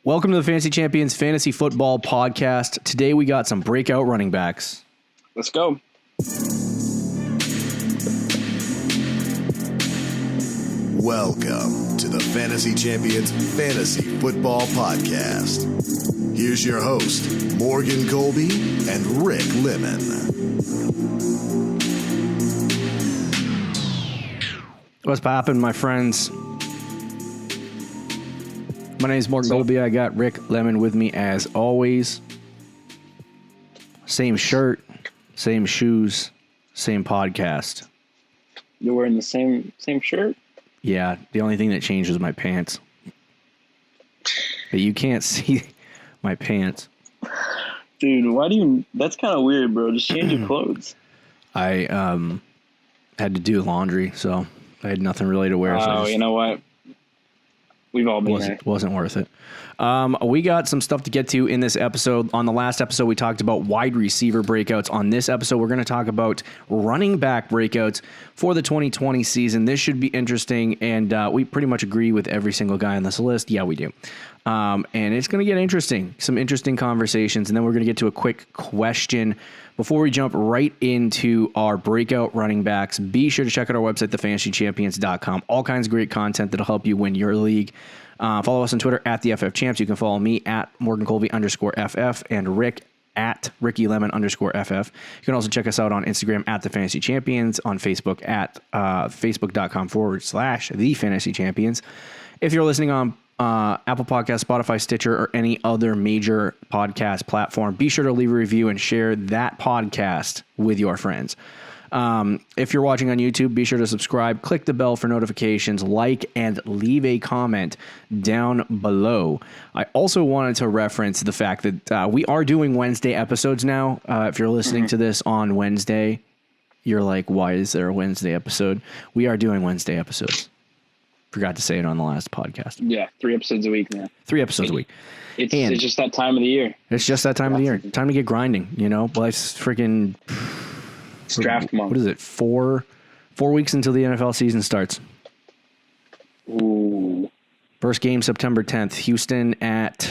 Welcome to the Fantasy Champions Fantasy Football Podcast. Today we got some breakout running backs. Let's go. Welcome to the Fantasy Champions Fantasy Football Podcast. Here's your host, Morgan Colby and Rick Lemon. What's poppin', my friends? My name is Morgan Colby. I got Rick Lemon with me as always. Same shirt, same shoes, same podcast. You're wearing the same shirt? Yeah, the only thing that changed was my pants. But you can't see my pants. Dude, why do you... That's kind of weird, bro. Just change your clothes. I had to do laundry, so I had nothing really to wear. Oh, you know what? We've all been there. Wasn't worth it. We got some stuff to get to in this episode. On the last episode, we talked about wide receiver breakouts. On this episode, we're going to talk about running back breakouts for the 2020 season. This should be interesting, and we pretty much agree with every single guy on this list. Yeah, we do. And it's going to get interesting. Some interesting conversations, and then we're going to get to a quick question before we jump right into our breakout running backs. Be sure to check out our website, thefantasychampions.com. All kinds of great content that'll help you win your league. Follow us on Twitter at the FF Champs. You can follow me at MorganColby_FF and Rick at RickyLemon_FF. You can also check us out on Instagram at the Fantasy Champions, on Facebook at Facebook.com/the Fantasy Champions. If you're listening on Apple Podcasts, Spotify, Stitcher, or any other major podcast platform, be sure to leave a review and share that podcast with your friends. If you're watching on YouTube, be sure to subscribe, click the bell for notifications, like, and leave a comment down below. I also wanted to reference the fact that we are doing Wednesday episodes now. If you're listening to this on Wednesday, you're like, why is there a Wednesday episode? We are doing Wednesday episodes. Forgot to say it on the last podcast. Yeah, 3 episodes a week now. 3 episodes a week. It's just that time of the year. It's just that time of the year. Time to get grinding, you know? Life's freaking... It's draft month. What is it? 4 weeks until the NFL season starts. Ooh. First game, September 10th. Houston at...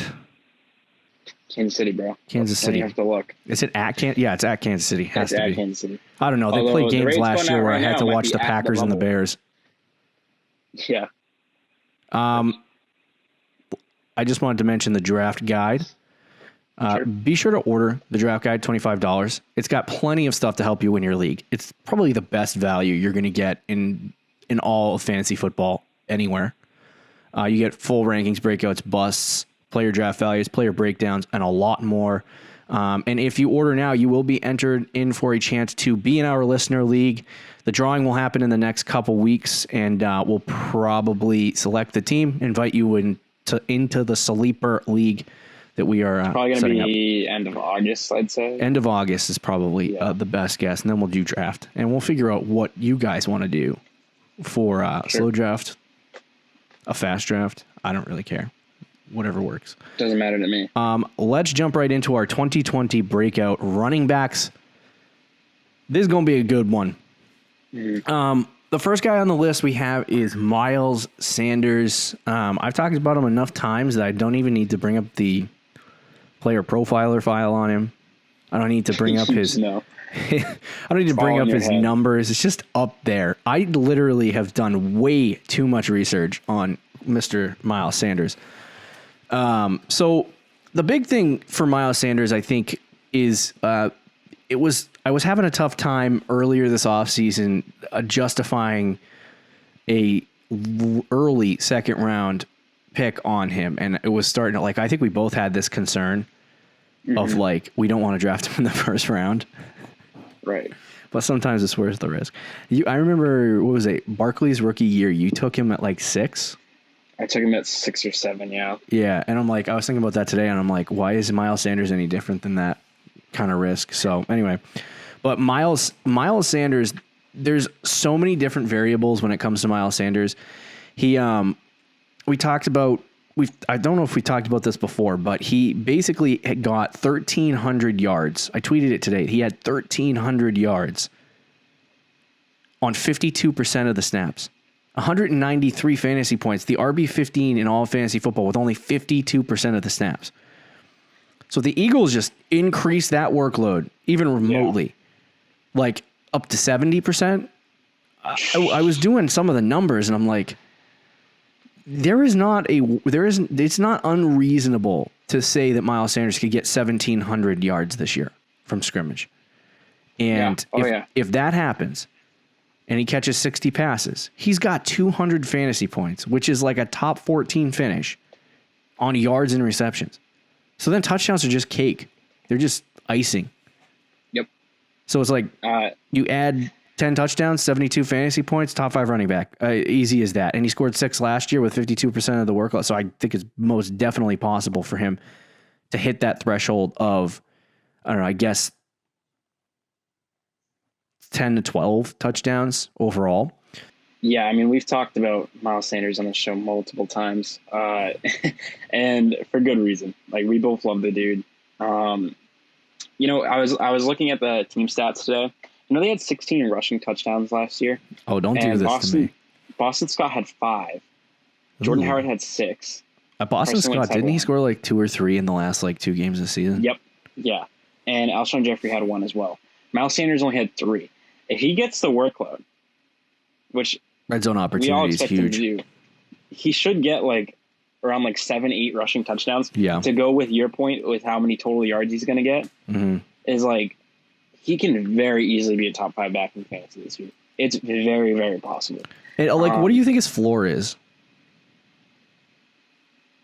Kansas City, bro. Kansas City. You have to look. Is it at Kansas? Yeah, it's at Kansas City. Has it's to at be. Kansas City. I don't know. They played games last year where I had to watch the Packers and the Bears. Yeah. I just wanted to mention the draft guide. Sure. Be sure to order the draft guide, $25. It's got plenty of stuff to help you win your league. It's probably the best value you're going to get in all of fantasy football anywhere. You get full rankings, breakouts, busts, player draft values, player breakdowns, and a lot more. And if you order now, you will be entered in for a chance to be in our listener league. The drawing will happen in the next couple weeks, and we'll probably select the team, invite you into the Sleeper League that we are probably going to be up. End of August, I'd say. End of August is probably the best guess, and then we'll do draft, and we'll figure out what you guys want to do for slow draft, a fast draft. I don't really care. Whatever works. Doesn't matter to me. Let's jump right into our 2020 breakout running backs. This is going to be a good one. The first guy on the list we have is Miles Sanders. I've talked about him enough times that I don't even need to bring up the player profiler file on him. I don't need to bring up his... No. I don't need to bring up his numbers. It's just up there. I literally have done way too much research on Mr. Miles Sanders. So the big thing for Miles Sanders, I think, is I was having a tough time earlier this offseason justifying a early second round pick on him. And it was starting to, I think we both had this concern of we don't want to draft him in the first round. Right. But sometimes it's worth the risk. I remember, what was it? Barkley's rookie year. You took him at 6. I took him at 6 or 7. Yeah. Yeah. And I was thinking about that today, and I'm like, why is Miles Sanders any different than that kind of risk? So anyway, but Miles Sanders, there's so many different variables when it comes to Miles Sanders. We talked about, I don't know if we talked about this before, but he basically had got 1,300 yards. I tweeted it today. He had 1,300 yards on 52% of the snaps. 193 fantasy points, the RB15 in all of fantasy football with only 52% of the snaps. So the Eagles just increased that workload even remotely, like up to 70%. I was doing some of the numbers and I'm like, it's not unreasonable to say that Miles Sanders could get 1,700 yards this year from scrimmage. And if that happens and he catches 60 passes, he's got 200 fantasy points, which is like a top 14 finish on yards and receptions. So then touchdowns are just cake. They're just icing. Yep. So it's like you add 10 touchdowns, 72 fantasy points, top 5 running back. Easy as that. And he scored 6 last year with 52% of the workload. So I think it's most definitely possible for him to hit that threshold of, I don't know, I guess 10 to 12 touchdowns overall. Yeah, I mean, we've talked about Miles Sanders on the show multiple times, and for good reason. Like, we both love the dude. You know, I was looking at the team stats today. You know, they had 16 rushing touchdowns last year. Oh, don't do this to me. Boston Scott had 5. Jordan Howard had 6. Boston Scott, didn't he score like 2 or 3 in the last like 2 games of the season? Yep. Yeah. And Alshon Jeffrey had 1 as well. Miles Sanders only had 3. If he gets the workload, which red zone we all opportunity is expect him huge. to do, he should get like around like 7-8 rushing touchdowns. Yeah. To go with your point with how many total yards he's going to get is like, he can very easily be a top 5 back in fantasy this year. It's very, very possible. And like, what do you think his floor is?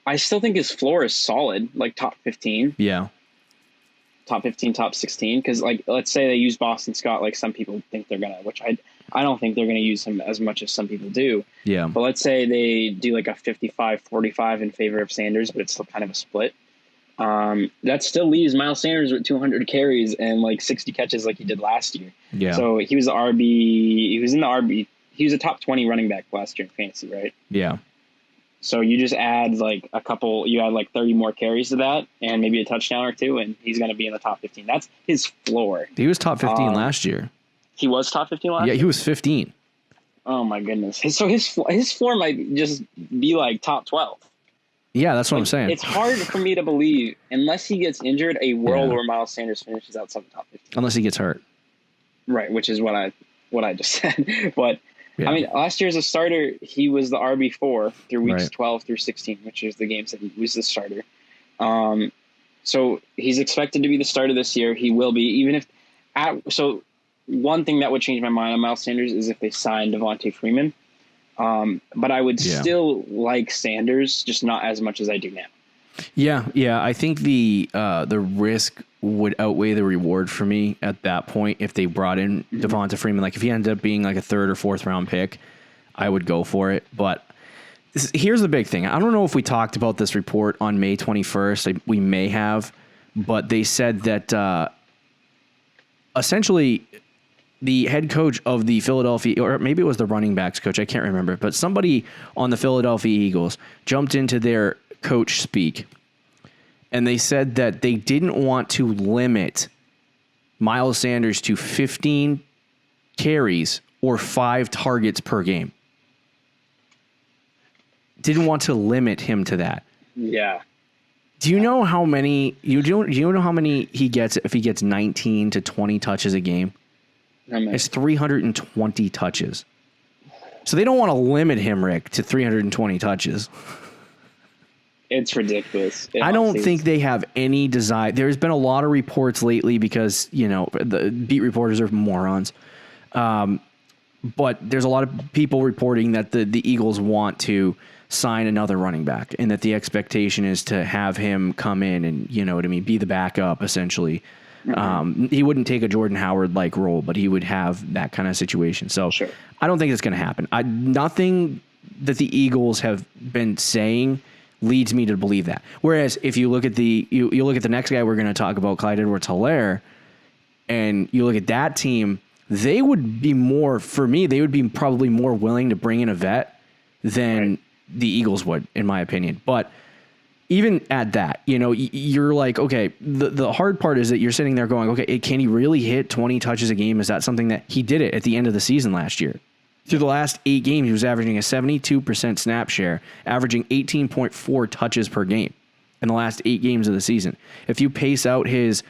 I still think his floor is solid, like top 15. Yeah. Top 15, top 16. Because, like, let's say they use Boston Scott like some people think they're going to, which I don't think they're going to use him as much as some people do. Yeah. But let's say they do like a 55-45 in favor of Sanders, but it's still kind of a split. That still leaves Miles Sanders with 200 carries and like 60 catches like he did last year. Yeah. So he was the RB. He was in the RB. He was a top 20 running back last year in fantasy, right? Yeah. So you just add like you add like 30 more carries to that and maybe a touchdown or 2, and he's going to be in the top 15. That's his floor. He was top 15 last year. He was top 15 last year? Yeah, he was 15. Oh my goodness. So his floor might just be like top 12. Yeah, that's what I'm saying. It's hard for me to believe, unless he gets injured, a world where Miles Sanders finishes outside the top 15. Unless he gets hurt. Right, which is what I just said. But, I mean, last year as a starter, he was the RB4 through weeks 12 through 16, which is the games that he was the starter. So he's expected to be the starter this year. He will be, even if so one thing that would change my mind on Miles Sanders is if they sign Devontae Freeman. But I would still like Sanders, just not as much as I do now. Yeah. I think the risk would outweigh the reward for me at that point if they brought in Devonta Freeman. Like if he ended up being like a 3rd or 4th round pick, I would go for it. But here's the big thing. I don't know if we talked about this report on May 21st. We may have, but they said that essentially the head coach of the Philadelphia, or maybe it was the running backs coach, I can't remember, but somebody on the Philadelphia Eagles jumped into their coach speak, and they said that they didn't want to limit Miles Sanders to 15 carries or 5 targets per game. Didn't want to limit him to that. Yeah. Do you know how many do you know how many he gets if he gets 19 to 20 touches a game? It's 320 touches. So they don't want to limit him, Rick, to 320 touches. It's ridiculous. I don't think they have any desire. There's been a lot of reports lately because, you know, the beat reporters are morons. But there's a lot of people reporting that the Eagles want to sign another running back and that the expectation is to have him come in and, you know what I mean, be the backup essentially. He wouldn't take a Jordan Howard like role, but he would have that kind of situation. So I don't think it's going to happen. Nothing that the Eagles have been saying leads me to believe that. Whereas if you look at you look at the next guy we're going to talk about, Clyde Edwards-Helaire, and you look at that team, they would be more, for me, they would be probably more willing to bring in a vet than the Eagles would, in my opinion. But even at that, you know, you're like, okay, the hard part is that you're sitting there going, okay, can he really hit 20 touches a game? Is that something that he did it at the end of the season last year? Through the last 8 games, he was averaging a 72% snap share, averaging 18.4 touches per game in the last 8 games of the season. If you pace out his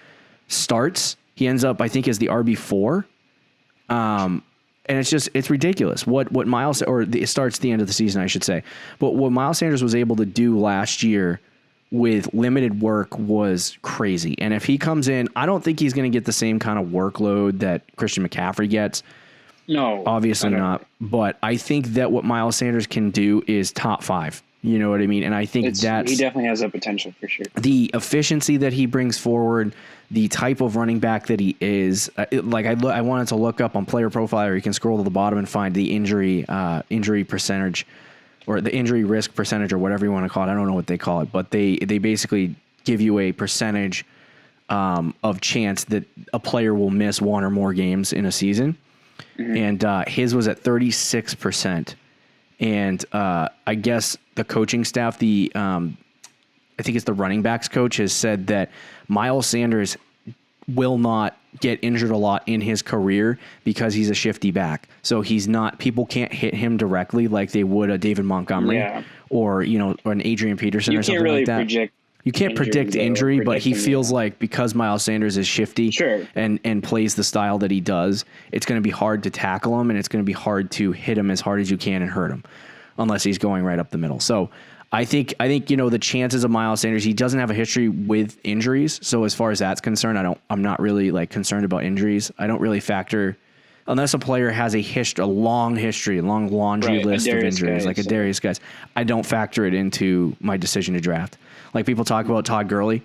starts, he ends up, I think, as the RB4. And it's ridiculous what Miles, or it starts at the end of the season, I should say. But what Miles Sanders was able to do last year with limited work was crazy. And if he comes in, I don't think he's going to get the same kind of workload that Christian McCaffrey gets. No, obviously not. But I think that what Miles Sanders can do is top 5. You know what I mean? And I think he definitely has that potential for sure. The efficiency that he brings forward, the type of running back that he is, I wanted to look up on Player Profiler. You can scroll to the bottom and find the injury percentage, or the injury risk percentage, or whatever you want to call it. I don't know what they call it, but they basically give you a percentage of chance that a player will miss 1 or more games in a season. Mm-hmm. And his was at 36%. And I guess the coaching staff, I think it's the running backs coach, has said that Miles Sanders will not get injured a lot in his career because he's a shifty back. So people can't hit him directly like they would a David Montgomery or an Adrian Peterson or something like that. You can't predict injury, but he feels like because Miles Sanders is shifty and plays the style that he does, it's going to be hard to tackle him, and it's going to be hard to hit him as hard as you can and hurt him unless he's going right up the middle. So I think the chances of Miles Sanders, he doesn't have a history with injuries. So as far as that's concerned, I'm not really concerned about injuries. I don't really factor, unless a player has a long laundry list of injuries, like a Darius Guys. I don't factor it into my decision to draft. Like people talk about Todd Gurley.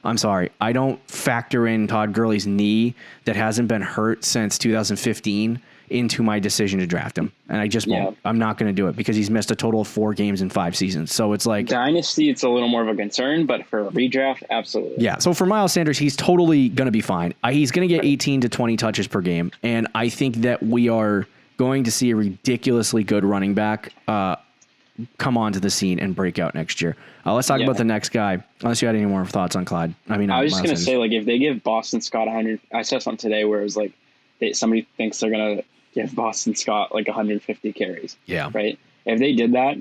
I'm sorry, I don't factor in Todd Gurley's knee that hasn't been hurt since 2015 into my decision to draft him. And I just won't. I'm not going to do it because he's missed a total of 4 games in 5 seasons. So it's like Dynasty, it's a little more of a concern, but for a redraft, absolutely. Yeah. So for Miles Sanders, he's totally going to be fine. He's going to get 18 to 20 touches per game. And I think that we are going to see a ridiculously good running back come onto the scene and break out next year. Let's talk about the next guy. Unless you had any more thoughts on Clyde. I was just going to say, if they give Boston Scott 100, I saw something today where it was somebody thinks they're going to give Boston Scott 150 carries. Yeah. Right. If they did that,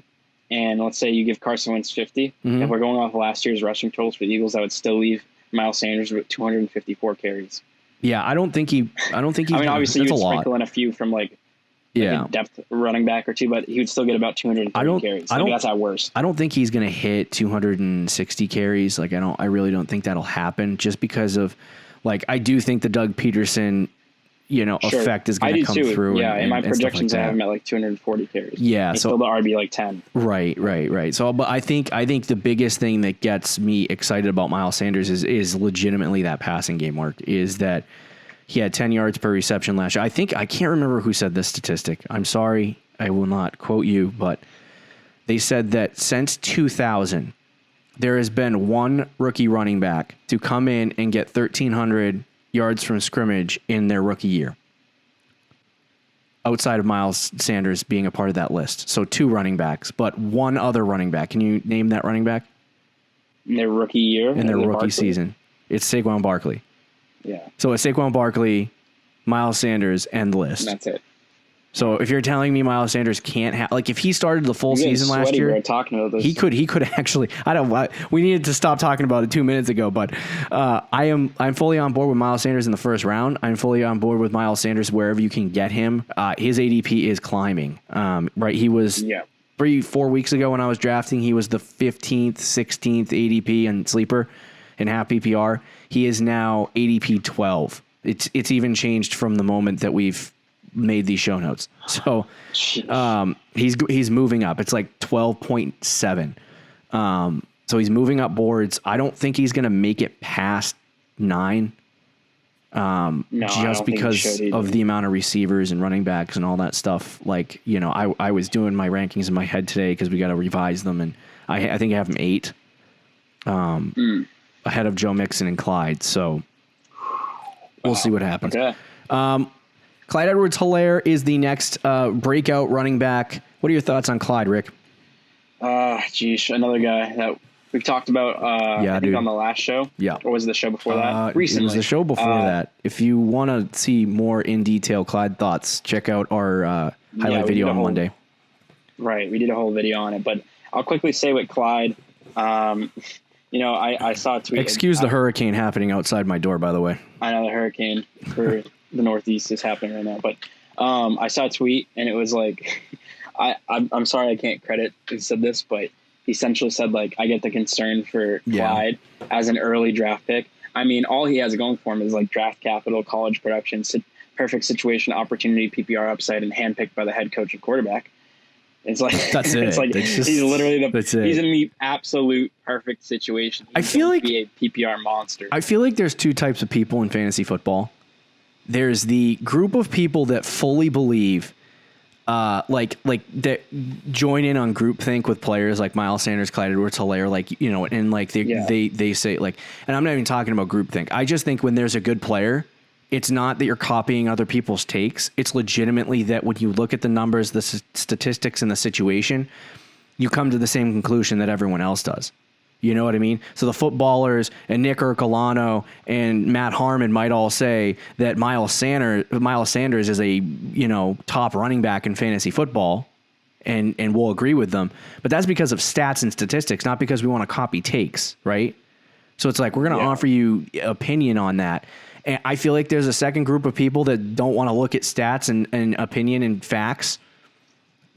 and let's say you give Carson Wentz 50, if we're going off last year's rushing totals for the Eagles, that would still leave Miles Sanders with 254 carries. Yeah, I don't think he's. Obviously you would sprinkle in a few from a depth running back or two, but he would still get about 230 carries. That's at worst. I don't think he's going to hit 260 carries. I really don't think that'll happen, just because of I do think the Doug Peterson effect is going to come through. Yeah, in my projections, I have him at 240 carries. Yeah, he's still the RB 10. Right. So, but I think the biggest thing that gets me excited about Miles Sanders is legitimately that passing game work. Is that he had 10 yards per reception last year. I can't remember who said this statistic. I'm sorry, I will not quote you, but they said that since 2000, there has been one rookie running back to come in and get 1,300 yards from scrimmage in their rookie year, outside of Miles Sanders being a part of that list. So 2 running backs, but one other running back. Can you name that running back? In their rookie year? In their rookie season. It's Saquon Barkley. Yeah. So it's Saquon Barkley, Miles Sanders, and the list. And that's it. So if you're telling me Miles Sanders can't have, if he started the full season last year, talking about this. he could actually. We needed to stop talking about it 2 minutes ago, but I'm fully on board with Miles Sanders in the first round. I'm fully on board with Miles Sanders wherever you can get him. His ADP is climbing. Right, he was 3-4 weeks ago when I was drafting, he was the 15th, 16th ADP in sleeper in half PPR. He is now ADP 12. It's even changed from the moment that we've made these show notes. So he's moving up. It's 12.7. So he's moving up boards. I don't think he's going to make it past 9. Just because of the amount of receivers and running backs and all that stuff. I was doing my rankings in my head today because we got to revise them, and I think I have him 8 ahead of Joe Mixon and Clyde. So we'll see what happens. Okay. Clyde Edwards-Helaire is the next breakout running back. What are your thoughts on Clyde, Rick? Another guy that we've talked about I think on the last show. Yeah. Or was it the show before that? Recently. It was the show before that. If you want to see more in detail Clyde thoughts, check out our highlight video on Monday. Right. We did a whole video on it, but I'll quickly say with Clyde, I saw a tweet. Excuse the hurricane happening outside my door, by the way. I know the hurricane for the Northeast is happening right now, but I saw a tweet and it was like, I'm sorry I can't credit who said this, but he essentially said, like, I get the concern for Clyde as an early draft pick. I mean, all he has going for him is like draft capital, college production, perfect situation, opportunity, PPR upside, and handpicked by the head coach and quarterback. It's like that's it. It's like he's literally he's in the absolute perfect situation. I feel like be a PPR monster. I feel like there's two types of people in fantasy football. There's the group of people that fully believe, like that join in on groupthink with players like Miles Sanders, Clyde Edwards-Helaire, like, you know, and like they say, like, and I'm not even talking about groupthink. I just think when there's a good player, it's not that you're copying other people's takes. It's legitimately that when you look at the numbers, the statistics, and the situation, you come to the same conclusion that everyone else does. You know what I mean? So the footballers and Nick Ercolano and Matt Harmon might all say that Miles Sanders is a, you know, top running back in fantasy football, and we'll agree with them. But that's because of stats and statistics, not because we want to copy takes, right? So it's like, we're going to offer you opinion on that. And I feel like there's a second group of people that don't want to look at stats and opinion and facts,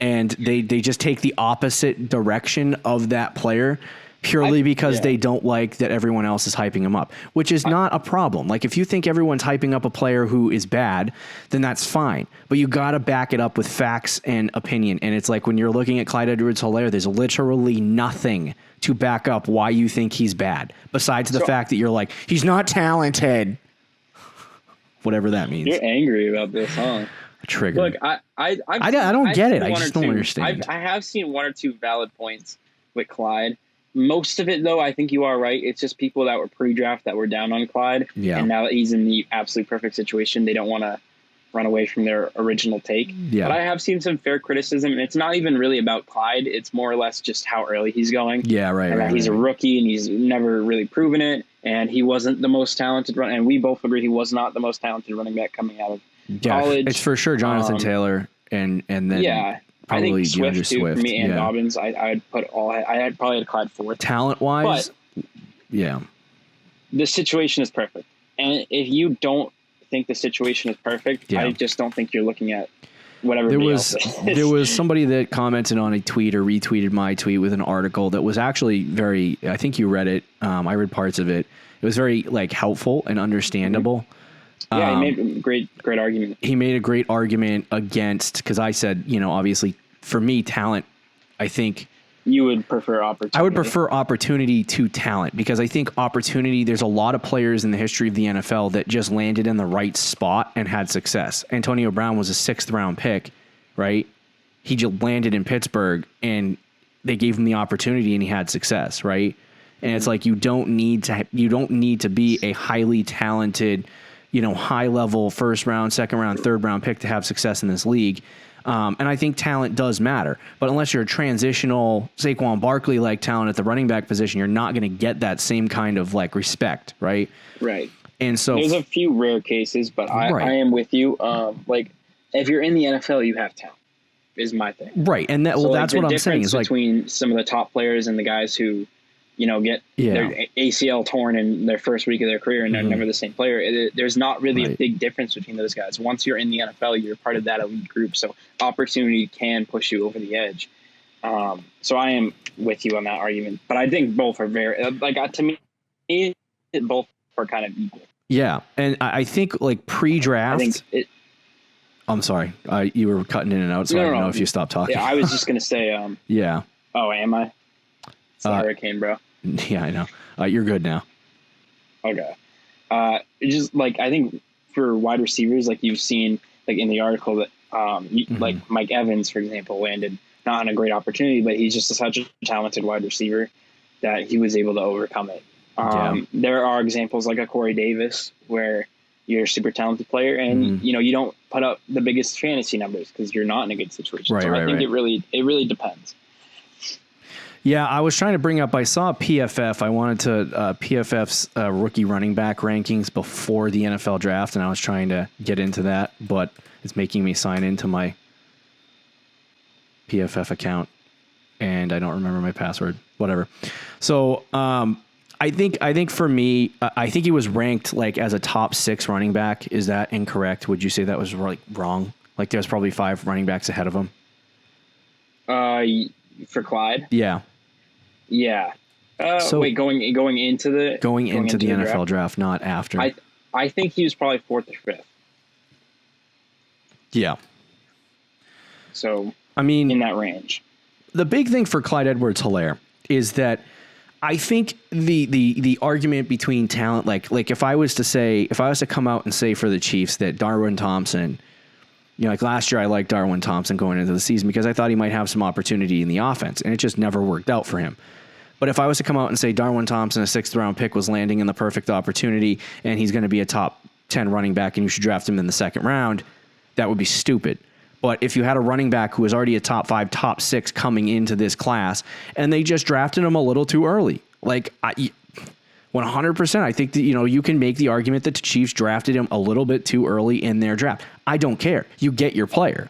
and they just take the opposite direction of that player purely because they don't like that everyone else is hyping him up, which is not a problem. Like, if you think everyone's hyping up a player who is bad, then that's fine. But you got to back it up with facts and opinion. And it's like when you're looking at Clyde Edwards-Helaire, there's literally nothing to back up why you think he's bad, besides the fact that you're like, he's not talented. Whatever that means. You're angry about this, huh? Trigger. Look, I don't get it. I just don't understand. I have seen one or two valid points with Clyde. Most of it, though, I think you are right. It's just people that were pre-draft that were down on Clyde. Yeah. And now that he's in the absolute perfect situation, they don't want to run away from their original take. Yeah. But I have seen some fair criticism, and it's not even really about Clyde. It's more or less just how early he's going. Yeah, right. And right, he's right. a rookie, and he's never really proven it. And he wasn't the most talented runner. And we both agree he was not the most talented running back coming out of college. It's for sure Jonathan Taylor and then I probably think Swift too, Swift. For me, and Dobbins. I'd probably had Clyde fourth. Talent wise, the situation is perfect. And if you don't think the situation is perfect, I just don't think you're looking at whatever there was somebody that commented on a tweet or retweeted my tweet with an article that was actually very, I think you read it. I read parts of it. It was very like helpful and understandable. Yeah, he made a great argument. He made a great argument against, because I said, you know, obviously for me, talent, I think you would prefer opportunity. I would prefer opportunity to talent, because I think opportunity, there's a lot of players in the history of the NFL that just landed in the right spot and had success. Antonio Brown was a 6th round pick, right? He just landed in Pittsburgh and they gave him the opportunity and he had success, right? And it's like, you don't need to be a highly talented, you know, high level 1st round, 2nd round, 3rd round pick to have success in this league. And I think talent does matter, but unless you're a transitional Saquon Barkley like talent at the running back position, you're not going to get that same kind of like respect, right? Right. And so there's a few rare cases, but I am with you. Like, if you're in the NFL, you have talent, is my thing. Right, and that's what I'm saying. Is like between some of the top players and the guys who, you know, get their ACL torn in their first week of their career and they're never the same player. There's not really a big difference between those guys. Once you're in the NFL, you're part of that elite group. So opportunity can push you over the edge. So I am with you on that argument. But I think both are very, to me, both are kind of equal. Yeah. And I think like pre-draft. I'm sorry. You were cutting in and out, so I don't know if you stopped talking. Yeah, I was just going to say. Yeah. Oh, am I? It's the hurricane, bro. Yeah, I know. You're good now. Okay. Just like, I think for wide receivers, like you've seen, like in the article that, like Mike Evans, for example, landed not on a great opportunity, but he's just such a talented wide receiver that he was able to overcome it. There are examples like a Corey Davis where you're a super talented player and, you know, you don't put up the biggest fantasy numbers because you're not in a good situation. Right, so I think it really depends. Yeah, I was trying to bring up, I saw PFF. I wanted to PFF's rookie running back rankings before the NFL draft, and I was trying to get into that, but it's making me sign into my PFF account, and I don't remember my password. Whatever. So I think for me, I think he was ranked like as a top 6 running back. Is that incorrect? Would you say that was like wrong? Like there's probably 5 running backs ahead of him. For Clyde. Yeah. Yeah. So wait, going into the NFL draft, not after. I think he was probably 4th or 5th. Yeah. So I mean, in that range. The big thing for Clyde Edwards-Helaire is that I think the argument between talent, like if I was to come out and say for the Chiefs that Darwin Thompson, like last year I liked Darwin Thompson going into the season because I thought he might have some opportunity in the offense, and it just never worked out for him. But if I was to come out and say Darwin Thompson, a 6th round pick, was landing in the perfect opportunity and he's going to be a top 10 running back and you should draft him in the 2nd round, that would be stupid. But if you had a running back who was already a top 5, top 6 coming into this class and they just drafted him a little too early, 100%, I think that, you can make the argument that the Chiefs drafted him a little bit too early in their draft. I don't care. You get your player.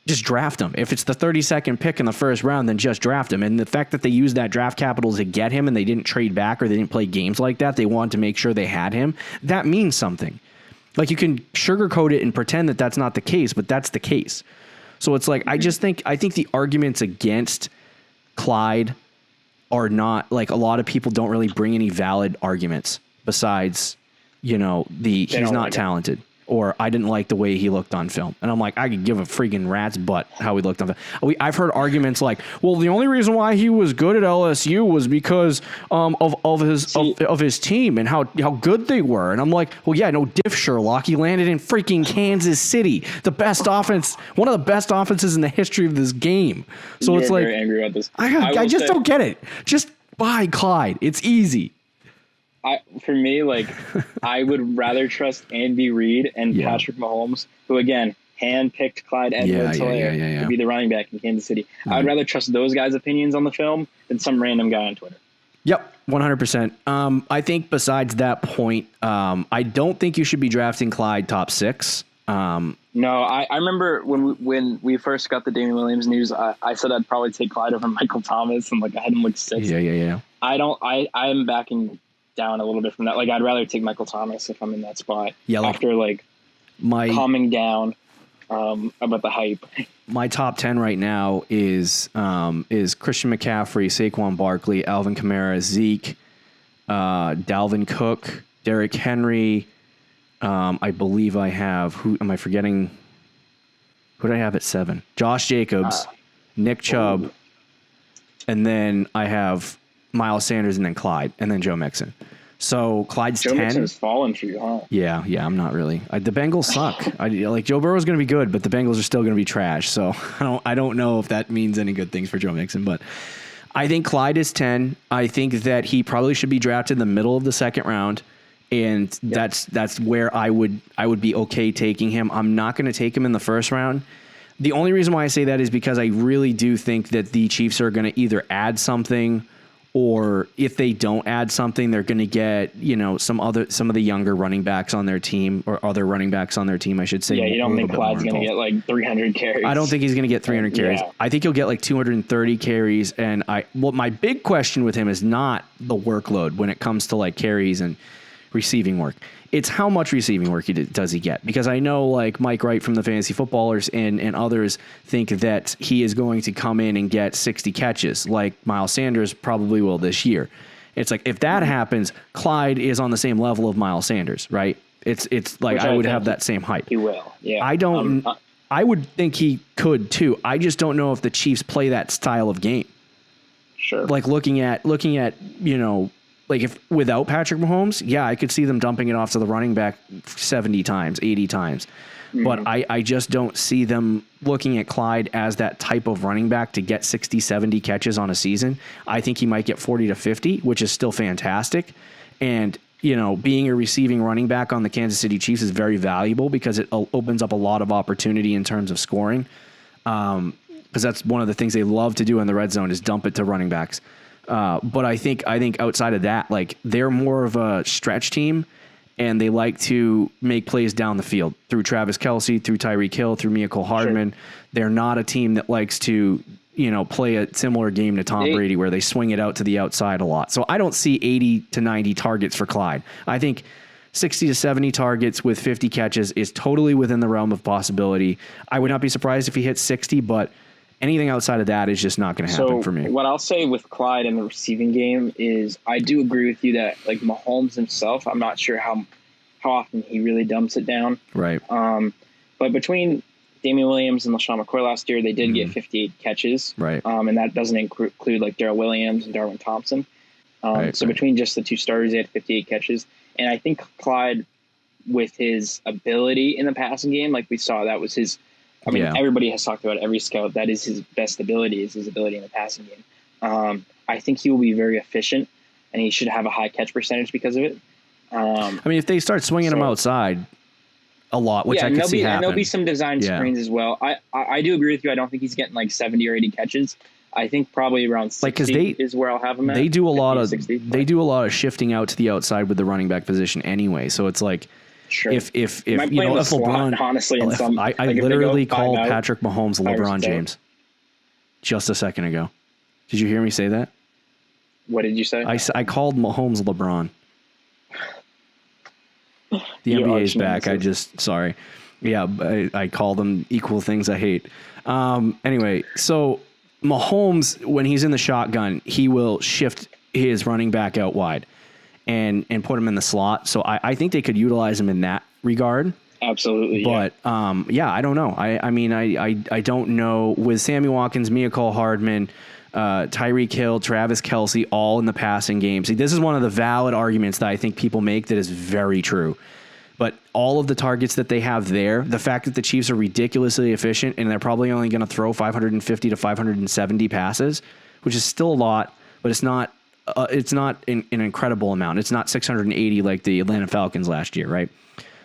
Just draft him. If it's the 32nd pick in the 1st round, then just draft him. And the fact that they used that draft capital to get him and they didn't trade back or they didn't play games like that, they wanted to make sure they had him, that means something. You can sugarcoat it and pretend that that's not the case, but that's the case. So it's I think the arguments against Clyde are not, a lot of people don't really bring any valid arguments besides, he's not talented. Or I didn't like the way he looked on film. And I'm like, I could give a freaking rat's butt how he looked on film. I've heard arguments like, well, the only reason why he was good at LSU was because of his team and how good they were. And I'm like, well, yeah, no diff, Sherlock. He landed in freaking Kansas City, the best offense, one of the best offenses in the history of this game. So it's very angry about this. I just don't get it. Just buy Clyde. It's easy. For me, I would rather trust Andy Reid and Patrick Mahomes, who again handpicked Clyde Edwards-Helaire to be the running back in Kansas City. I would rather trust those guys' opinions on the film than some random guy on Twitter. Yep, 100%. I think besides that point, I don't think you should be drafting Clyde top 6. No, I remember when we first got the Damian Williams news, I said I'd probably take Clyde over Michael Thomas, and I had him 6th. Yeah. I'm backing down a little bit from that. I'd rather take Michael Thomas if I'm in that spot. Yeah, after calming down about the hype. My top 10 right now is Christian McCaffrey, Saquon Barkley, Alvin Kamara, Zeke, Dalvin Cook, Derrick Henry. I believe I have, who am I forgetting? Who did I have at 7? Josh Jacobs, Nick Chubb, and then I have Miles Sanders, and then Clyde, and then Joe Mixon. So Clyde's Joe 10. Mixon's fallen for you, huh? Yeah, I'm not really. The Bengals suck. Joe Burrow's going to be good, but the Bengals are still going to be trash. So I don't know if that means any good things for Joe Mixon, but I think Clyde is 10. I think that he probably should be drafted in the middle of the 2nd round, and that's where I would be okay taking him. I'm not going to take him in the 1st round. The only reason why I say that is because I really do think that the Chiefs are going to either add something, or if they don't add something, they're going to get, some of the younger running backs on their team, or other running backs on their team, I should say. Yeah, you don't think Clyde's going to get 300 carries? I don't think he's going to get 300 carries. Yeah. I think he'll get 230 carries. And my big question with him is not the workload when it comes to carries and receiving work. It's how much receiving work does he get? Because I know Mike Wright from the Fantasy Footballers and others think that he is going to come in and get 60 catches like Miles Sanders probably will this year. It's if that happens, Clyde is on the same level of Miles Sanders, right? It's I would have that same height. He will. Yeah. I would think he could too. I just don't know if the Chiefs play that style of game. Sure. Looking at if without Patrick Mahomes, I could see them dumping it off to the running back 70 times, 80 times. Mm-hmm. But I just don't see them looking at Clyde as that type of running back to get 60, 70 catches on a season. I think he might get 40 to 50, which is still fantastic. And, being a receiving running back on the Kansas City Chiefs is very valuable because it opens up a lot of opportunity in terms of scoring. Because that's one of the things they love to do in the red zone is dump it to running backs. But I think outside of that, they're more of a stretch team, and they like to make plays down the field through Travis Kelce, through Tyreek Hill, through Mecole Hardman. Sure. They're not a team that likes to, play a similar game to Tom Brady where they swing it out to the outside a lot. So I don't see 80 to 90 targets for Clyde. I think 60 to 70 targets with 50 catches is totally within the realm of possibility. I would not be surprised if he hits 60, but anything outside of that is just not going to happen for me. What I'll say with Clyde in the receiving game is I do agree with you that like Mahomes himself, I'm not sure how often he really dumps it down. Right. But between Damian Williams and LaShawn McCoy last year, they did get 58 catches. Right. And that doesn't include like Darrell Williams and Darwin Thompson. Between just the two starters, they had 58 catches. And I think Clyde, with his ability in the passing game, like we saw, that was his. I mean, everybody has talked about every scout. That is his best ability, is his ability in the passing game. I think he will be very efficient, and he should have a high catch percentage because of it. If they start swinging him outside a lot, which I can see happen. And there'll be some design screens as well. I do agree with you. I don't think he's getting like 70 or 80 catches. I think probably around 60 is where I'll have him at. They do a lot of 60, they do a lot of shifting out to the outside with the running back position anyway. So it's like, sure. If LeBron, honestly, I literally called Patrick Mahomes LeBron James just a second ago. Did you hear me say that? What did you say? I called Mahomes LeBron. The NBA's back. Sorry. Yeah, I call them equal things I hate. Anyway, so Mahomes, when he's in the shotgun, he will shift his running back out wide and put him in the slot. So I think they could utilize him in that regard. Absolutely. But I don't know. I don't know. With Sammy Watkins, Mecole Hardman, Tyreek Hill, Travis Kelce, all in the passing game. See, this is one of the valid arguments that I think people make that is very true. But all of the targets that they have there, the fact that the Chiefs are ridiculously efficient and they're probably only going to throw 550 to 570 passes, which is still a lot, but it's not an incredible amount. It's not 680 like the Atlanta Falcons last year, right?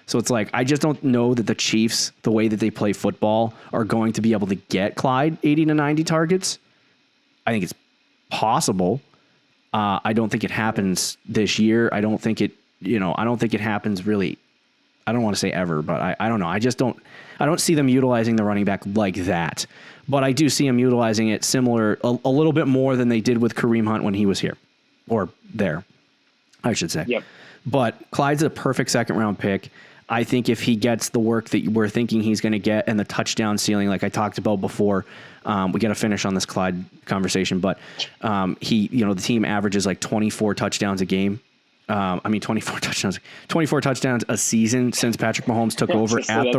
So it's like, I just don't know that the Chiefs, the way that they play football, are going to be able to get Clyde 80 to 90 targets. I think it's possible. I don't think it happens this year. I don't think it happens really. I don't want to say ever, but I don't know. I don't see them utilizing the running back like that, but I do see them utilizing it similar, a little bit more than they did with Kareem Hunt when he was here or there, I should say. Yep. But Clyde's a perfect second round pick. I think if he gets the work that we're thinking he's going to get and the touchdown ceiling, like I talked about before, we got to finish on this Clyde conversation, but the team averages like 24 touchdowns a game. 24 touchdowns a season since Patrick Mahomes took over at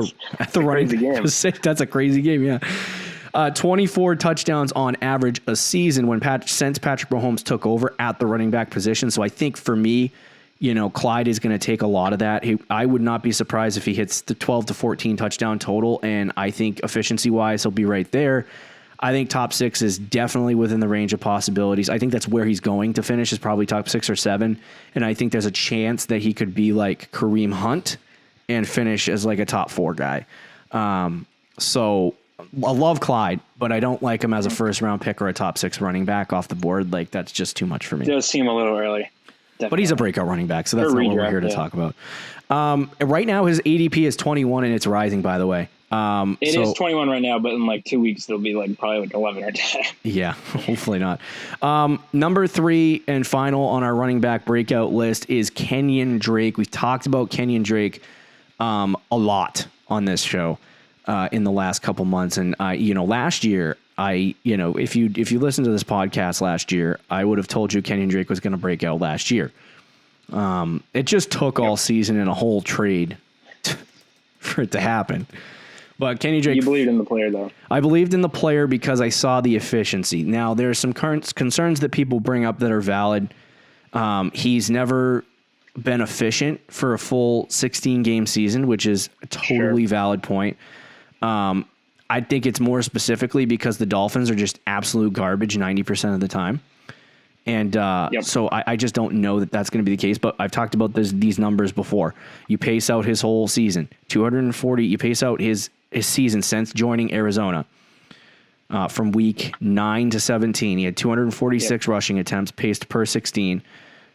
the running game. That's a crazy game. Yeah. 24 touchdowns on average a season since Patrick Mahomes took over at the running back position. So I think for me, Clyde is going to take a lot of that. I would not be surprised if he hits the 12 to 14 touchdown total. And I think efficiency wise, he'll be right there. I think top 6 is definitely within the range of possibilities. I think that's where he's going to finish, is probably top 6 or 7. And I think there's a chance that he could be like Kareem Hunt and finish as like a top 4 guy. So I love Clyde, but I don't like him as a first round pick or a top 6 running back off the board. Like, that's just too much for me. It does seem a little early. Definitely. But he's a breakout running back, so that's not what we're here to talk about. Right now, his ADP is 21, and it's rising, by the way. It is 21 right now, but in like 2 weeks, it'll be like probably like 11 or 10. Yeah, hopefully not. Number 3 and final on our running back breakout list is Kenyon Drake. We've talked about Kenyon Drake a lot on this show in the last couple months. And last year, if you listened to this podcast last year, I would have told you Kenyon Drake was going to break out last year. It just took all season and a whole trade for it to happen. But Kenyon Drake... You believed in the player, though. I believed in the player because I saw the efficiency. Now, there are some current concerns that people bring up that are valid. He's never been efficient for a full 16-game season, which is a totally valid point. I think it's more specifically because the Dolphins are just absolute garbage 90% of the time. And so I just don't know that that's going to be the case. But I've talked about these numbers before. You pace out his whole season, 240. You pace out his season since joining Arizona from week 9 to 17. He had 246 rushing attempts paced per 16.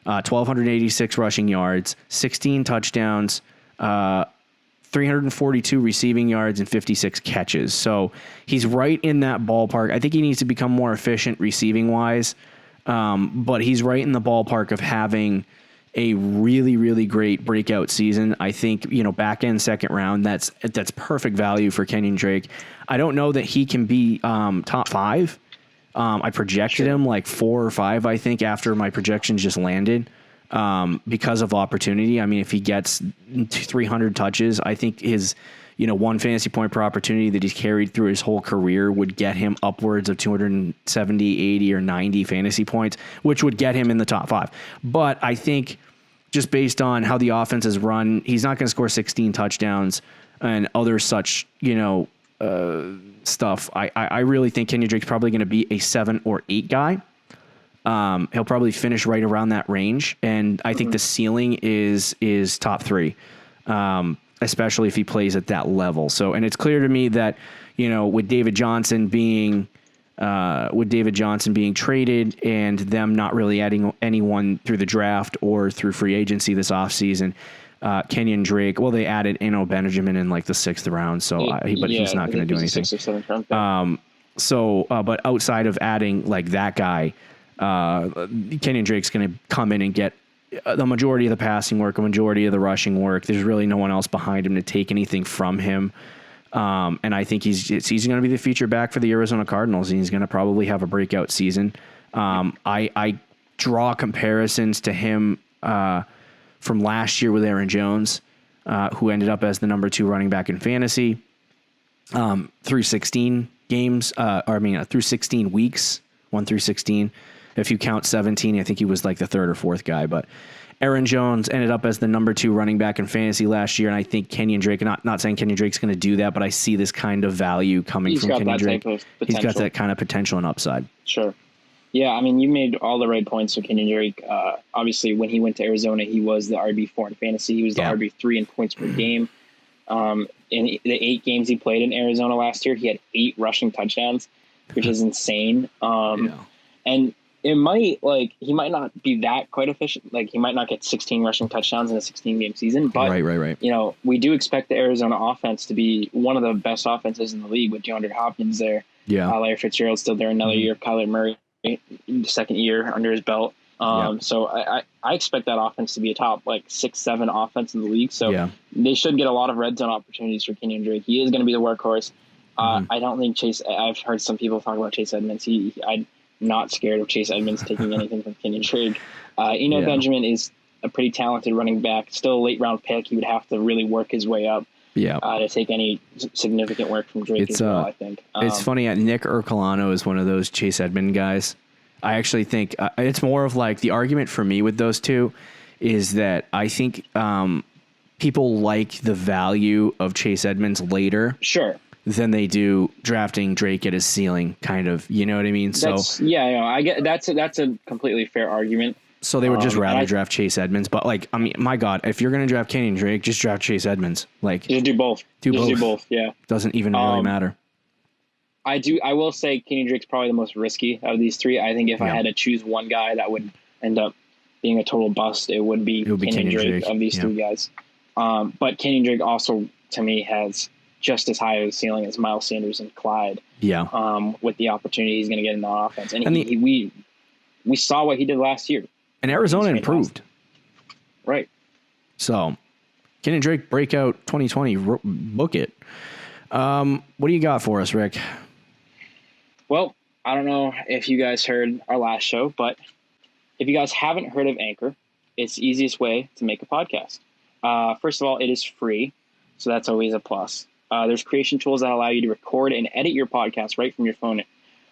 1,286 rushing yards, 16 touchdowns, 342 receiving yards, and 56 catches. So he's right in that ballpark. I think he needs to become more efficient receiving wise, but he's right in the ballpark of having a really, really great breakout season. I think, back end second round, that's perfect value for Kenyon Drake. I don't know that he can be top 5. I projected him like 4 or 5, I think, after my projections just landed because of opportunity. I mean, if he gets 300 touches, I think his, 1 fantasy point per opportunity that he's carried through his whole career would get him upwards of 270, 80, or 90 fantasy points, which would get him in the top 5. But I think just based on how the offense is run, he's not going to score 16 touchdowns and other such, stuff. I really think Kenyon Drake's probably going to be a 7 or 8 guy. He'll probably finish right around that range, and I think the ceiling is top 3, especially if he plays at that level. So, and it's clear to me that with David Johnson being traded and them not really adding anyone through the draft or through free agency this offseason, Kenyon Drake, well, they added Eno Benjamin in like the 6th round, he's not going to do anything. 6th or 7th round. But outside of adding like that guy, Kenyon Drake's going to come in and get the majority of the passing work, a majority of the rushing work. There's really no one else behind him to take anything from him. And I think he's going to be the feature back for the Arizona Cardinals, and he's going to probably have a breakout season. I draw comparisons to him from last year with Aaron Jones, who ended up as the number 2 running back in fantasy through 16 games, through 16 weeks, 1 through 16. If you count 17, I think he was like the 3rd or 4th guy, but Aaron Jones ended up as the number 2 running back in fantasy last year, and I think Kenyon Drake, not saying Kenyon Drake's going to do that, but I see this kind of value coming from Kenyon Drake. He's got that kind of potential and upside. Sure. Yeah, I mean, you made all the right points with Kenyon Drake. Obviously, when he went to Arizona, he was the RB4 in fantasy. He was the RB3 in points per game. In the 8 games he played in Arizona last year, he had 8 rushing touchdowns, which is insane. And it might, he might not be that quite efficient. He might not get 16 rushing touchdowns in a 16-game season. But, right. We do expect the Arizona offense to be one of the best offenses in the league with DeAndre Hopkins there. Yeah. Larry Fitzgerald still there another year. Kyler Murray, 2nd year under his belt. So I expect that offense to be a top 6-7 offense in the league. So they should get a lot of red zone opportunities for Kenyon Drake. He is going to be the workhorse. I don't think I've heard some people talk about Chase Edmonds. I'm not scared of Chase Edmonds taking anything from Kenyon Drake. Benjamin is a pretty talented running back, still a late round pick. He would have to really work his way up to take any significant work from Drake as well, I think. It's funny. Nick Ercolano is one of those Chase Edmonds guys. I actually think it's more of the argument for me with those two is that I think people like the value of Chase Edmonds later. Sure. Than they do drafting Drake at his ceiling, kind of. You know what I mean? I get that's a completely fair argument. So they would just rather draft Chase Edmonds, but my God, if you're going to draft Kenyon Drake, just draft Chase Edmonds. Just do both. Do both. Yeah, doesn't even really matter. I will say Kenyon Drake's probably the most risky out of these 3. I think if I had to choose one guy that would end up being a total bust, it would be Kenyon Drake of these 3 guys. But Kenyon Drake also, to me, has just as high of a ceiling as Miles Sanders and Clyde. With the opportunity he's going to get in the offense, and we saw what he did last year. And Arizona improved, right? So, Kenyon Drake breakout 2020, book it. What do you got for us, Rick? Well, I don't know if you guys heard our last show, but if you guys haven't heard of Anchor, it's the easiest way to make a podcast. First of all, it is free, so that's always a plus. There's creation tools that allow you to record and edit your podcast right from your phone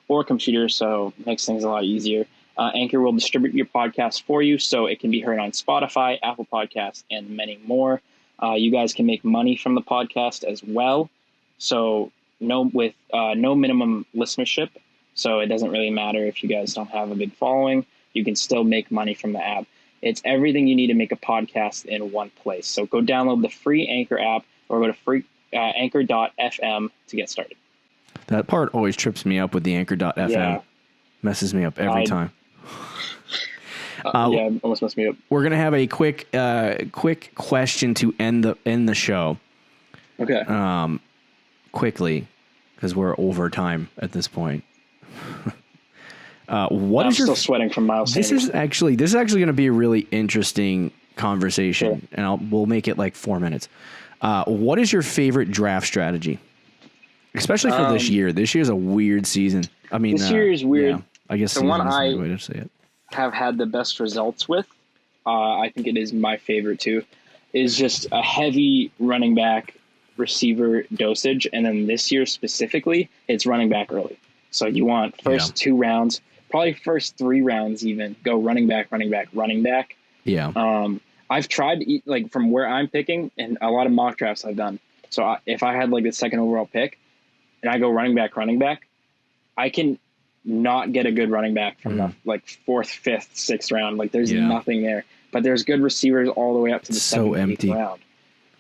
or computer, so it makes things a lot easier. Anchor will distribute your podcast for you, so it can be heard on Spotify, Apple Podcasts, and many more. You guys can make money from the podcast as well, so no minimum listenership, so it doesn't really matter if you guys don't have a big following. You can still make money from the app. It's everything you need to make a podcast in one place. So go download the free Anchor app or go to anchor.fm to get started. That part always trips me up with the anchor.fm. Messes me up every time. Yeah, almost messed me up. We're gonna have a quick question to end the show. Okay. Quickly, because we're over time at this point. I'm still sweating from Miles Sanders. This is actually going to be a really interesting conversation, sure. And we'll make it like 4 minutes. What is your favorite draft strategy, especially for this year? This year's a weird season. I mean, this year is weird. Yeah, I guess the one I way to say it. Have had the best results with. I think it is my favorite too. Is just a heavy running back receiver dosage, and then this year specifically, it's running back early. So you want first 2 rounds. Probably first 3 rounds even go running back. Yeah. I've tried to like from where I'm picking and a lot of mock drafts I've done. So if I had like the second overall pick and I go running back, I can not get a good running back from the like 4th, 5th, 6th round. Like there's nothing there, but there's good receivers all the way up to the 7th, 8th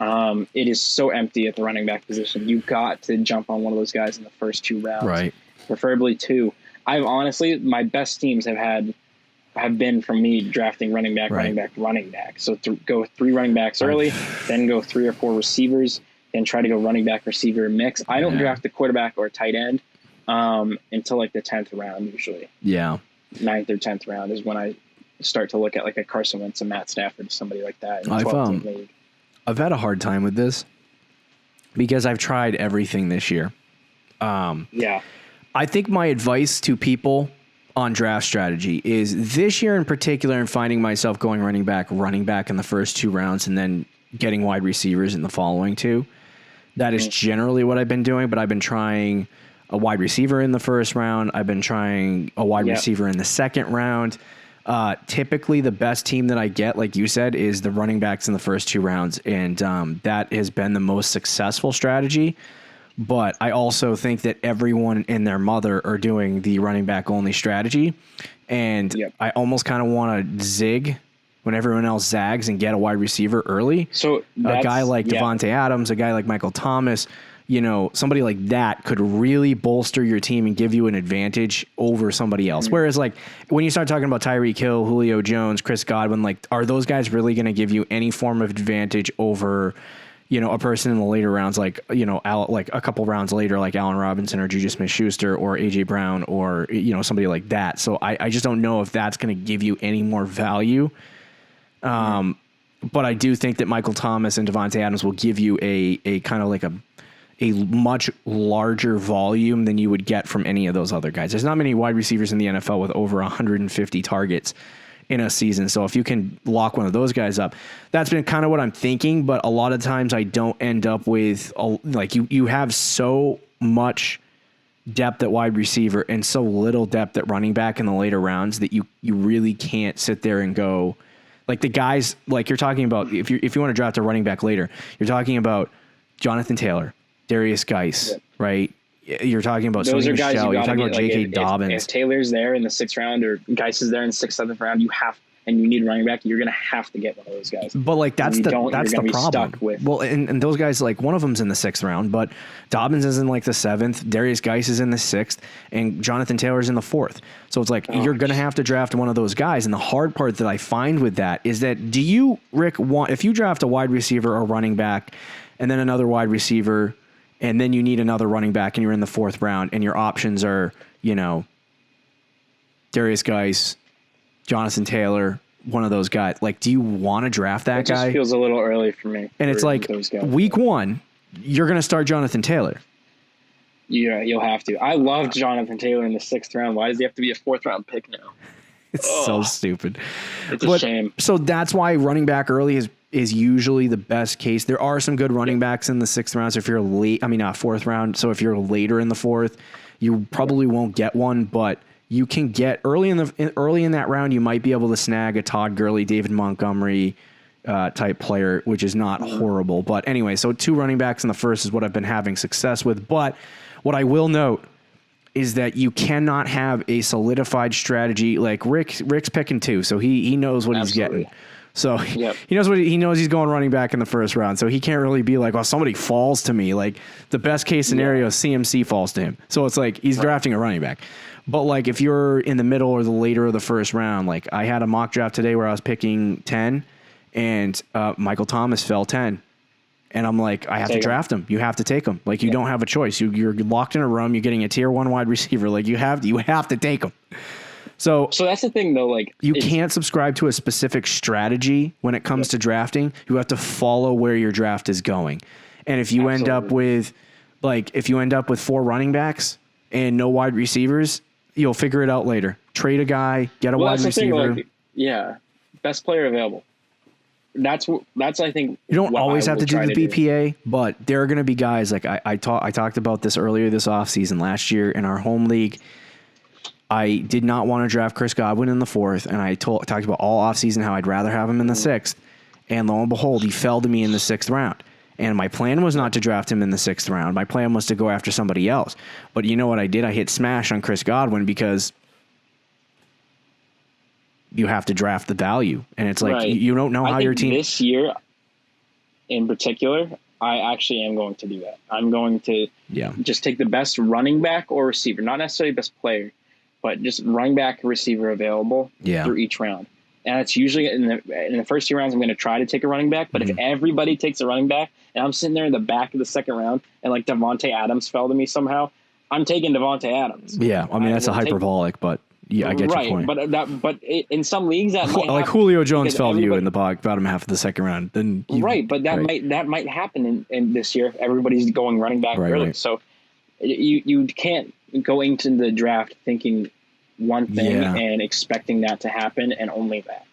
round. It is so empty at the running back position. You got to jump on one of those guys in the first 2 rounds, right? Preferably 2. I've honestly, my best teams have been from me drafting running back. So go 3 running backs early, then go 3 or 4 receivers, then try to go running back receiver mix. I don't draft a quarterback or a tight end until like the 10th round usually. Yeah. 9th or 10th round is when I start to look at like a Carson Wentz, a Matt Stafford, somebody like that. I've had a hard time with this because I've tried everything this year. I think my advice to people on draft strategy is this year in particular, and finding myself going running back in the first 2 rounds and then getting wide receivers in the following 2. That is generally what I've been doing, but I've been trying a wide receiver in the first round. I've been trying a wide receiver in the second round. Typically the best team that I get, like you said, is the running backs in the first 2 rounds. And that has been the most successful strategy. But I also think that everyone and their mother are doing the running back only strategy. And I almost kind of want to zig when everyone else zags and get a wide receiver early. So a guy like Devontae Adams, a guy like Michael Thomas, somebody like that could really bolster your team and give you an advantage over somebody else. Whereas like when you start talking about Tyreek Hill, Julio Jones, Chris Godwin, like are those guys really going to give you any form of advantage over a person in the later rounds, like, like a couple rounds later, like Allen Robinson or Juju Smith-Schuster or A.J. Brown or, somebody like that. So I just don't know if that's going to give you any more value. But I do think that Michael Thomas and Devontae Adams will give you a kind of like a much larger volume than you would get from any of those other guys. There's not many wide receivers in the NFL with over 150 targets in a season. So if you can lock one of those guys up, that's been kind of what I'm thinking. But a lot of times I don't end up with like you have so much depth at wide receiver and so little depth at running back in the later rounds that you really can't sit there and go like the guys like you're talking about. If you want to draft a running back later, you're talking about Jonathan Taylor, Darius Geis, right? You're talking about those Sony are guys Michel, you're talking about J.K. If Dobbins. If Taylor's there in the 6th round or Geis is there in the 6th, 7th round, and you need a running back, you're going to have to get one of those guys. But like that's the problem. Well, and those guys, like one of them's in the 6th round, but Dobbins is in like the 7th, Darius Geis is in the 6th, and Jonathan Taylor's in the 4th. So it's like you're going to have to draft one of those guys. And the hard part that I find with that is that do you, Rick, if you draft a wide receiver or running back and then another wide receiver and then you need another running back and you're in the 4th round and your options are, Darius Geis, Jonathan Taylor, one of those guys. Like, do you want to draft that guy? It just feels a little early for me. And it's like week 1, you're going to start Jonathan Taylor. Yeah, you'll have to. I loved Jonathan Taylor in the 6th round. Why does he have to be a 4th round pick now? It's so stupid. It's a shame. So that's why running back early is usually the best case. There are some good running backs in the 6th round. So if you're 4th round. So if you're later in the 4th, you probably won't get one, but you can get early in that round. You might be able to snag a Todd Gurley, David Montgomery type player, which is not horrible. But anyway, so 2 running backs in the 1st is what I've been having success with. But what I will note is that you cannot have a solidified strategy. Like Rick's picking 2, so he knows what he's getting. So Yep. he knows he's going running back in the first round. So he can't really be like, well, somebody falls to me. Like the best case scenario, CMC falls to him. So it's like he's drafting a running back. But like if you're in the middle or the later of the first round, like I had a mock draft today where I was picking 10 and Michael Thomas fell 10. And I'm like, I have to draft him. You have to take him. Like you don't have a choice. You're locked in a room. You're getting a tier 1 wide receiver. Like you have to take him. So that's the thing though. Like you can't subscribe to a specific strategy when it comes to drafting. You have to follow where your draft is going. And if you end up with 4 running backs and no wide receivers, you'll figure it out later. Trade a guy, get a wide receiver. Best player available. That's I think you don't always have to do the BPA, but there are going to be guys like I talked about this earlier this offseason last year in our home league. I did not want to draft Chris Godwin in the 4th, and I talked about all offseason how I'd rather have him in the 6th. And lo and behold, he fell to me in the 6th round. And my plan was not to draft him in the 6th round. My plan was to go after somebody else. But you know what I did? I hit smash on Chris Godwin because you have to draft the value. And it's like, you don't know how your team... This year, in particular, I actually am going to do that. I'm going to just take the best running back or receiver, not necessarily best player, but just running back receiver available through each round. And it's usually in the first 2 rounds, I'm going to try to take a running back. But if everybody takes a running back and I'm sitting there in the back of the 2nd round and like Devontae Adams fell to me somehow, I'm taking Devontae Adams. Yeah. I mean, that's a hyperbolic, but yeah, I get your point. But in some leagues that might like Julio Jones fell to you in the bottom half of the 2nd round. Then but that might happen in this year if everybody's going running back early. Right. So you can't go into the draft thinking one thing and expecting that to happen and only that.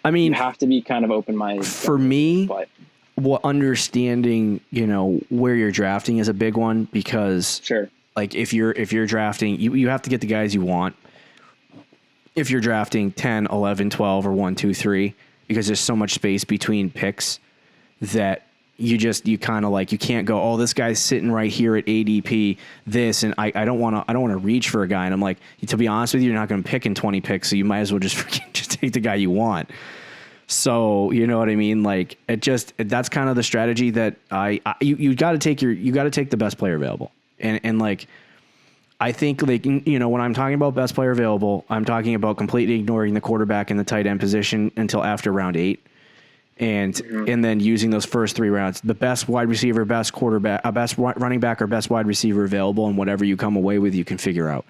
I mean, you have to be kind of open-minded. For me, understanding, where you're drafting is a big one because like if you're drafting, you have to get the guys you want. If you're drafting 10, 11, 12 or 1, 2, 3, because there's so much space between picks that you kind of like, you can't go, oh, this guy's sitting right here at ADP this. And I don't want to reach for a guy. And I'm like, to be honest with you, you're not going to pick in 20 picks. So you might as well just take the guy you want. So, you know what I mean? Like that's kind of the strategy that you got to take the best player available. And like, I think like, when I'm talking about best player available, I'm talking about completely ignoring the quarterback and the tight end position until after round 8. And then using those first 3 rounds, the best wide receiver, best quarterback, best running back, or best wide receiver available, and whatever you come away with, you can figure out.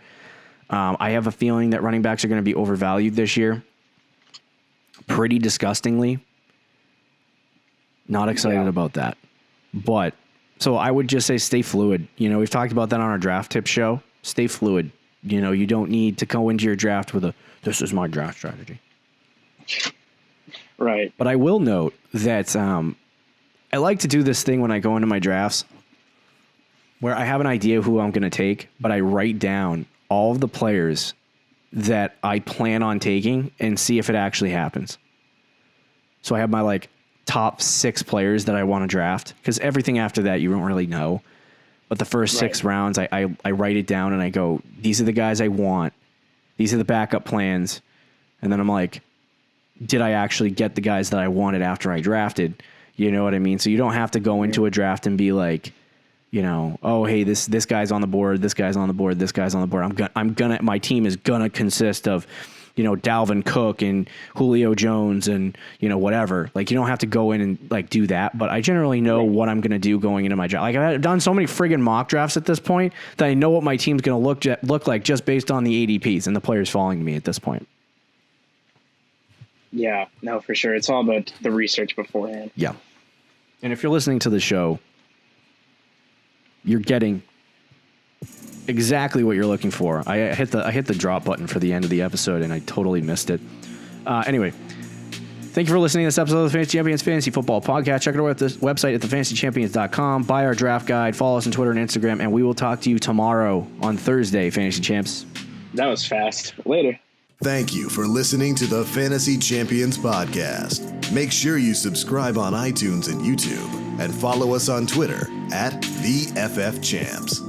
I have a feeling that running backs are going to be overvalued this year, pretty disgustingly. Not excited about that, but so I would just say stay fluid. We've talked about that on our draft tip show. Stay fluid. You don't need to go into your draft with this is my draft strategy. Right. But I will note that I like to do this thing when I go into my drafts where I have an idea who I'm going to take, but I write down all of the players that I plan on taking and see if it actually happens. So I have my like top 6 players that I want to draft because everything after that you don't really know. But the first 6 rounds, I write it down and I go, these are the guys I want. These are the backup plans. And then I'm like, did I actually get the guys that I wanted after I drafted? You know what I mean? So you don't have to go into a draft and be like, oh, hey, this guy's on the board, this guy's on the board, this guy's on the board. My team is gonna consist of, Dalvin Cook and Julio Jones and, whatever. Like you don't have to go in and like do that, but I generally know what I'm going to do going into my draft. Like I've done so many friggin' mock drafts at this point that I know what my team's going to look like just based on the ADPs and the players following me at this point. Yeah, no, for sure. It's all about the research beforehand. Yeah. And if you're listening to the show, you're getting exactly what you're looking for. I hit the drop button for the end of the episode and I totally missed it. Anyway, thank you for listening to this episode of the Fantasy Champions Fantasy Football Podcast. Check it out at the website at thefantasychampions.com. Buy our draft guide. Follow us on Twitter and Instagram, and we will talk to you tomorrow on Thursday, Fantasy Champs. That was fast. Later. Thank you for listening to the Fantasy Champions Podcast. Make sure you subscribe on iTunes and YouTube and follow us on Twitter at TheFFChamps.